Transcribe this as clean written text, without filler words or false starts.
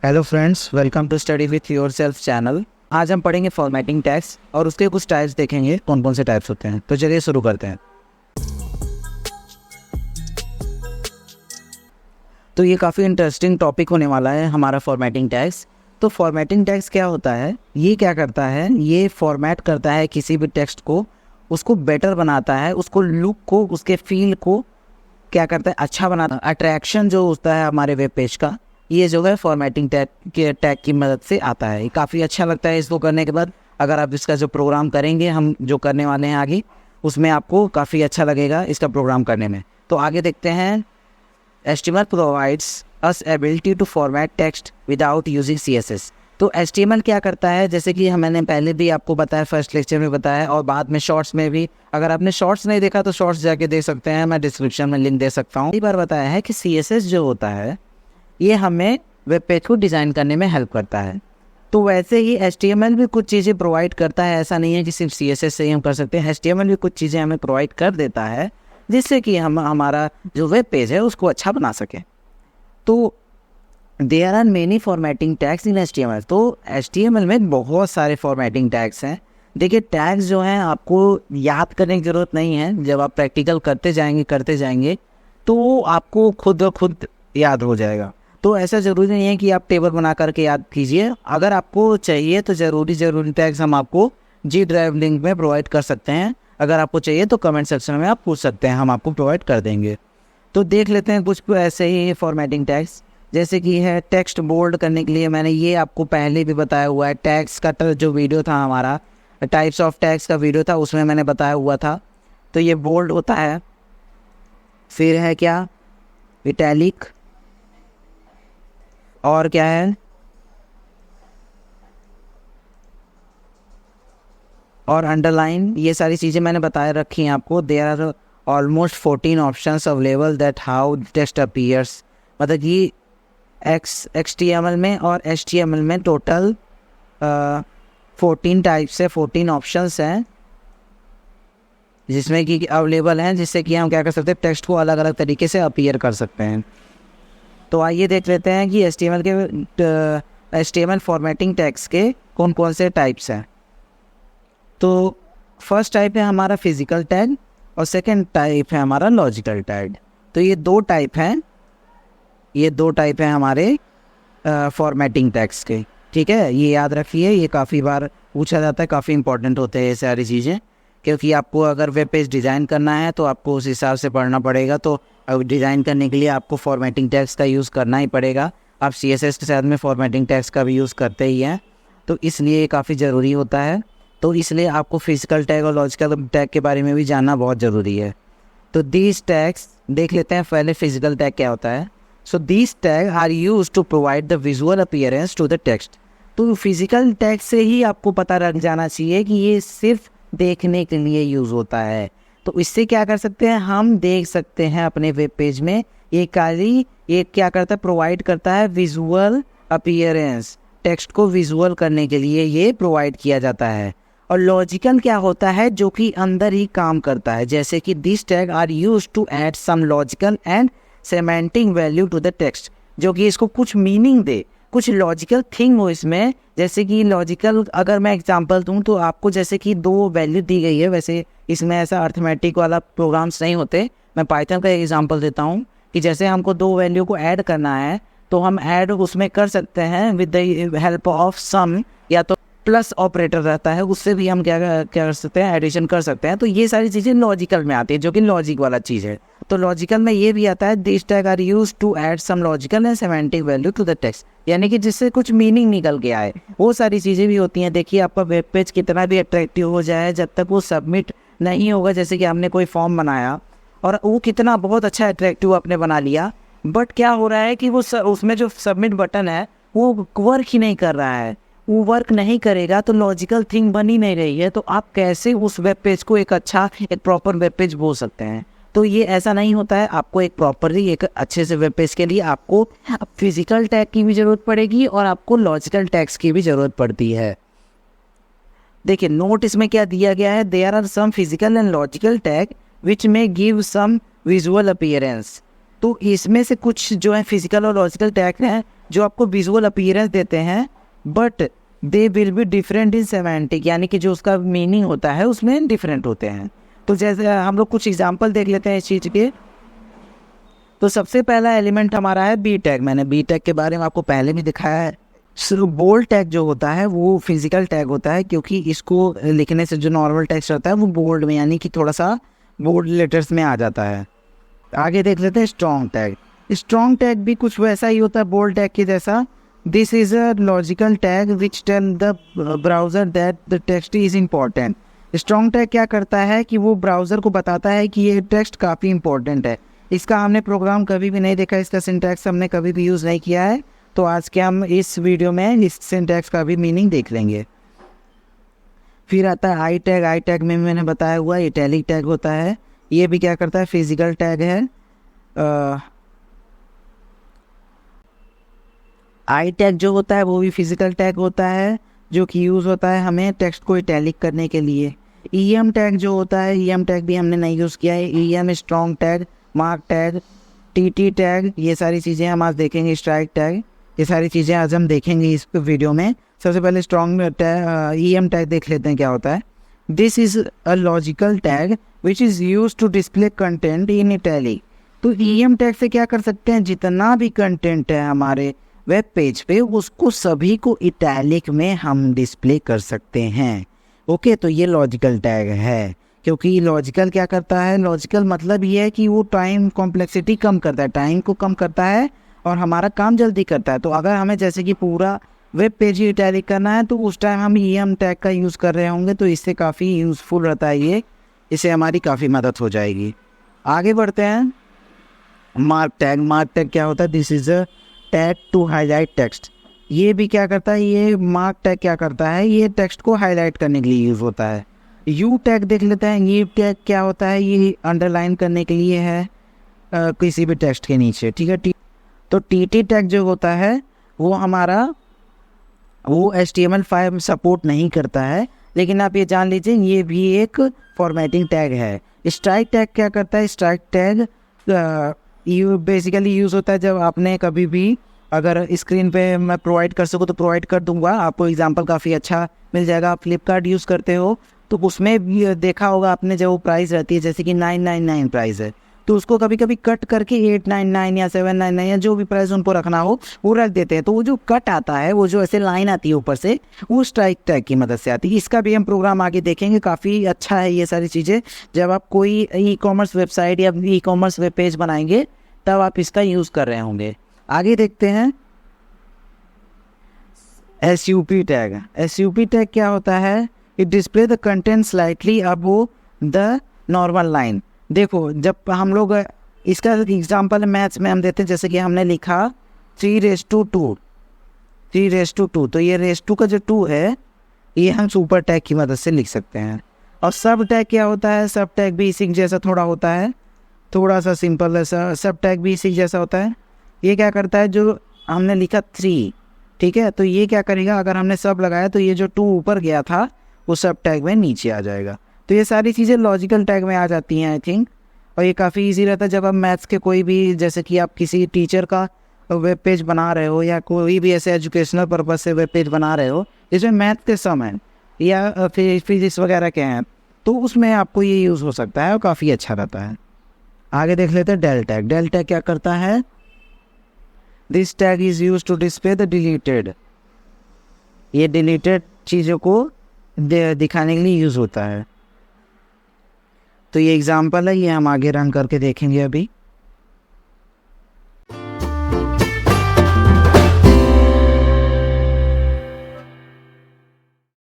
Hello friends, welcome to study with yourself channel. आज हम पढ़ेंगे फॉर्मेटिंग टैग्स और उसके कुछ टाइप्स देखेंगे, कौन कौन से टाइप्स होते हैं। तो चलिए शुरू करते हैं। तो ये काफ़ी इंटरेस्टिंग टॉपिक होने वाला है हमारा फॉर्मेटिंग टैग्स। तो फॉर्मेटिंग टैग्स क्या होता है, ये क्या करता है, ये फॉर्मेट करता है किसी भी टेक्स्ट को, उसको बेटर बनाता है, उसको लुक को, उसके फील को क्या करता है, अच्छा बनाता है। अट्रैक्शन जो होता है हमारे वेब पेज का, ये जो है फॉर्मेटिंग टैग की मदद से आता है। काफ़ी अच्छा लगता है इसको करने के बाद। अगर आप इसका जो प्रोग्राम करेंगे, हम जो करने वाले हैं आगे, उसमें आपको काफ़ी अच्छा लगेगा इसका प्रोग्राम करने में। तो आगे देखते हैं। HTML provides us ability to format text without using CSS। तो HTML क्या करता है, जैसे कि मैंने पहले भी आपको बताया, फर्स्ट लेक्चर में बताया और बाद में शॉर्ट्स में भी। अगर आपने शॉर्ट्स नहीं देखा तो शॉर्ट्स जाके देख सकते हैं, मैं डिस्क्रिप्शन में लिंक दे सकता हूँ। कई बार बताया है कि CSS जो होता है ये हमें वेब पेज को डिज़ाइन करने में हेल्प करता है। तो वैसे ही HTML भी कुछ चीज़ें प्रोवाइड करता है। ऐसा नहीं है कि सिर्फ CSS से ही हम कर सकते हैं, HTML भी कुछ चीज़ें हमें प्रोवाइड कर देता है जिससे कि हम हमारा जो वेब पेज है उसको अच्छा बना सकें। तो there are many formatting tags in HTML। तो HTML में बहुत सारे फॉर्मेटिंग टैग्स हैं। देखिए, टैग्स जो हैं आपको याद करने की ज़रूरत नहीं है। जब आप प्रैक्टिकल करते जाएंगे तो आपको खुद ब खुद याद हो जाएगा। तो ऐसा ज़रूरी नहीं है कि आप टेबल बना करके याद कीजिए। अगर आपको चाहिए तो ज़रूरी टैग्स हम आपको G ड्राइव लिंक में प्रोवाइड कर सकते हैं। अगर आपको चाहिए तो कमेंट सेक्शन में आप पूछ सकते हैं, हम आपको प्रोवाइड कर देंगे। तो देख लेते हैं कुछ ऐसे ही फॉर्मेटिंग टैग्स, जैसे कि है टेक्स्ट बोल्ड करने के लिए। मैंने ये आपको पहले भी बताया हुआ है। टैग्स का जो वीडियो था हमारा, टाइप्स ऑफ टैग्स का वीडियो था, उसमें मैंने बताया हुआ था। तो ये बोल्ड होता है। फिर है क्या, इटैलिक, और क्या है, और अंडरलाइन। ये सारी चीज़ें मैंने बताए रखी हैं आपको। There are almost 14 options available that how text appears. मतलब कि XHTML में और HTML में टोटल 14 टाइप्स है, 14 ऑप्शंस हैं जिसमें कि अवेलेबल हैं, जिससे कि हम क्या कर सकते हैं, टेक्स्ट को अलग अलग तरीके से अपीयर कर सकते हैं। तो आइए देख लेते हैं कि HTML फॉर्मेटिंग टैग्स के कौन कौन से टाइप्स हैं। तो फर्स्ट टाइप है हमारा फिजिकल टैग और सेकंड टाइप है हमारा लॉजिकल टैग। तो ये दो टाइप हैं हमारे फॉर्मेटिंग टैग्स के। ठीक है, ये याद रखिए, ये काफ़ी बार पूछा जाता है, काफ़ी इंपॉर्टेंट होते हैं ये सारी चीज़ें। क्योंकि आपको अगर वेब पेज डिज़ाइन करना है तो आपको उस हिसाब से पढ़ना पड़ेगा। तो डिज़ाइन करने के लिए आपको फॉर्मेटिंग टैग्स का यूज़ करना ही पड़ेगा। आप CSS के साथ में फॉर्मेटिंग टैग्स का भी यूज़ करते ही हैं, तो इसलिए ये काफ़ी ज़रूरी होता है। तो इसलिए आपको फिजिकल टैग और लॉजिकल टैग के बारे में भी जानना बहुत ज़रूरी है। तो दीज टैग्स देख लेते हैं। पहले फिजिकल टैग क्या होता है। So these tag are use to provide the visual appearance to the text. तो फिजिकल टैग से ही आपको पता लग जाना चाहिए कि ये सिर्फ देखने के लिए यूज़ होता है। तो इससे क्या कर सकते हैं, हम देख सकते हैं अपने वेब पेज में ये क्या करता है, प्रोवाइड करता है विजुअल अपीयरेंस। टेक्स्ट को विजुअल करने के लिए ये प्रोवाइड किया जाता है। और लॉजिकल क्या होता है, जो कि अंदर ही काम करता है। जैसे कि this tag are use to add some logical and semantic value to the text, जो कि इसको कुछ मीनिंग दे, कुछ लॉजिकल थिंग हो इसमें। जैसे कि लॉजिकल, अगर मैं एग्जांपल दूं तो आपको, जैसे कि 2 वैल्यू दी गई है। वैसे इसमें ऐसा अर्थमेटिक वाला प्रोग्राम्स नहीं होते। मैं पाइथन का एग्जांपल देता हूं कि जैसे हमको 2 वैल्यू को ऐड करना है तो हम ऐड उसमें कर सकते हैं with the help of some, या तो प्लस ऑपरेटर रहता है, उससे भी हम क्या कर सकते हैं, एडिशन कर सकते हैं। तो ये सारी चीज़ें लॉजिकल में आती है, जो कि लॉजिक वाला चीज़ है। तो लॉजिकल में ये भी आता है, this tag are use to add some logical and semantic value to the text, यानी कि जिससे कुछ मीनिंग निकल के आए। वो सारी चीज़ें भी होती हैं। देखिए, आपका वेब पेज कितना भी अट्रैक्टिव हो जाए, जब तक वो सबमिट नहीं होगा, जैसे कि हमने कोई फॉर्म बनाया और वो कितना बहुत अच्छा अट्रैक्टिव आपने बना लिया, बट क्या हो रहा है कि वो उसमें जो सबमिट बटन है वो वर्क ही नहीं कर रहा है। वो वर्क नहीं करेगा तो लॉजिकल थिंग बन ही नहीं रही है। तो आप कैसे उस वेब पेज को एक प्रॉपर वेब पेज बोल सकते हैं। तो ये ऐसा नहीं होता है। आपको एक अच्छे से वेब पेज के लिए आपको फिजिकल टैग की भी ज़रूरत पड़ेगी और आपको लॉजिकल टैग्स की भी ज़रूरत पड़ती है। देखिए, नोट इसमें क्या दिया गया है, there are some physical and logical tag which में गिव सम विजुअल अपीयरेंस। तो इसमें से कुछ जो है फिजिकल और लॉजिकल टैग हैं जो आपको विजुअल अपीयरेंस देते हैं, but they will be different in semantic, यानी कि जो उसका मीनिंग होता है उसमें डिफरेंट होते हैं। तो जैसे हम लोग कुछ एग्जांपल देख लेते हैं इस चीज़ के। तो सबसे पहला एलिमेंट हमारा है बी टैग। मैंने बी टैग के बारे में आपको पहले भी दिखाया है। बोल्ड टैग जो होता है वो फिजिकल टैग होता है, क्योंकि इसको लिखने से जो नॉर्मल टेक्स्ट होता है वो बोल्ड में, यानी कि थोड़ा सा बोल्ड लेटर्स में आ जाता है। आगे देख लेते हैं स्ट्रॉन्ग टैग। स्ट्रॉन्ग टैग भी कुछ वैसा ही होता है बोल्ड टैग के जैसा। This is a logical tag which tell the browser that the text is important. Strong tag क्या करता है कि वो ब्राउज़र को बताता है कि ये टेक्स्ट काफ़ी इंपॉर्टेंट है। इसका हमने प्रोग्राम कभी भी नहीं देखा, इसका सिंटैक्स हमने कभी भी यूज़ नहीं किया है, तो आज के हम इस वीडियो में इस सिंटैक्स का भी मीनिंग देख लेंगे। फिर आता है आई टैग। आई टैग में मैंने बताया हुआ इटैलिक टैग होता है। ये भी क्या करता है, फिजिकल टैग है। आई टैग जो होता है वो भी फिजिकल टैग होता है, जो कि यूज़ होता है हमें टेक्स्ट को इटैलिक करने के लिए। ई एम टैग जो होता है, ई एम टैग भी हमने नहीं यूज़ किया है। E am strong tag, mark tag, T T tag, ये सारी चीज़ें हम आज देखेंगे। स्ट्राइक टैग, ये सारी चीज़ें आज हम देखेंगे इस वीडियो में। सबसे पहले strong tag E M tag देख लेते हैं क्या होता है। This is a logical tag which is use to display content in italic. तो ई एम टैग से क्या कर सकते हैं, जितना भी कंटेंट है हमारे वेब पेज पे उसको सभी को इटैलिक में हम डिस्प्ले कर सकते हैं। ओके, तो ये लॉजिकल टैग है। क्योंकि लॉजिकल क्या करता है, लॉजिकल मतलब ये है कि वो टाइम कॉम्प्लेक्सिटी कम करता है, टाइम को कम करता है और हमारा काम जल्दी करता है। तो अगर हमें जैसे कि पूरा वेब पेज ही इटैलिक करना है तो उस टाइम हम ई एम टैग का यूज़ कर रहे होंगे, तो इससे काफ़ी यूज़फुल रहता है ये, इससे हमारी काफ़ी मदद हो जाएगी। आगे बढ़ते हैं। Mark tag. मार्क टैग क्या होता है, this is a tag to highlight text. ये भी क्या करता है, ये मार्क टैग क्या करता है, ये टेक्स्ट को हाईलाइट करने के लिए यूज़ होता है। यू टैग देख लेते हैं। यू टैग क्या होता है, ये अंडरलाइन करने के लिए है किसी भी टेक्स्ट के नीचे, ठीक है। तो टी टी टैग जो होता है वो हमारा वो HTML5 सपोर्ट नहीं करता है, लेकिन आप ये जान लीजिए ये भी एक फॉर्मेटिंग टैग है। स्ट्राइक टैग क्या करता है, strike tag you basically use होता है जब आपने कभी भी, अगर स्क्रीन पे मैं प्रोवाइड कर सकूँ तो प्रोवाइड कर दूंगा आपको, एग्जांपल काफ़ी अच्छा मिल जाएगा। आप फ्लिपकार्ट यूज़ करते हो तो उसमें भी देखा होगा आपने, जब वो प्राइस रहती है जैसे कि 999 प्राइस है, तो उसको कभी कभी कट करके 899 या 799 या जो भी प्राइस उनको रखना हो वो रख देते हैं। तो वो जो कट आता है, वो जो ऐसे लाइन आती है ऊपर से, वो स्ट्राइक टैग की मदद से आती है। इसका भी हम प्रोग्राम आगे देखेंगे, काफ़ी अच्छा है ये सारी चीज़ें। जब आप कोई ई कॉमर्स वेबसाइट या ई कॉमर्स वेब पेज बनाएंगे तब आप इसका यूज़ कर रहे होंगे। आगे देखते हैं SUP टैग। SUP टैग क्या होता है, it display the content slightly above the normal line. देखो, जब हम लोग इसका एग्जांपल मैथ्स में हम देते हैं, जैसे कि हमने लिखा 3:2, 3:2, तो ये रेस टू का जो 2 है ये हम सुपर टैग की मदद से लिख सकते हैं। और सब टैग क्या होता है, सब टैग भी इसी जैसा थोड़ा होता है, थोड़ा सा सिंपल ऐसा सब टैग भी इसी जैसा होता है। ये क्या करता है, जो हमने लिखा 3, ठीक है, तो ये क्या करेगा, अगर हमने सब लगाया तो ये जो 2 ऊपर गया था वो सब टैग में नीचे आ जाएगा। तो ये सारी चीज़ें लॉजिकल टैग में आ जाती हैं आई थिंक। और ये काफ़ी इजी रहता है जब आप मैथ्स के कोई भी, जैसे कि आप किसी टीचर का वेब पेज बना रहे हो या कोई भी ऐसे एजुकेशनल पर्पज से वेब पेज बना रहे हो जिसमें मैथ के सम है या फिजिक्स वगैरह के हैं, तो उसमें आपको ये यूज़ हो सकता है और काफ़ी अच्छा रहता है। आगे देख लेते हैं डेल टैग। डेल टैग क्या करता है, this tag is use to display the deleted. ये डिलीटेड चीज़ों को दिखाने के लिए यूज़ होता है। तो ये एग्जांपल है, ये हम आगे रन करके देखेंगे अभी।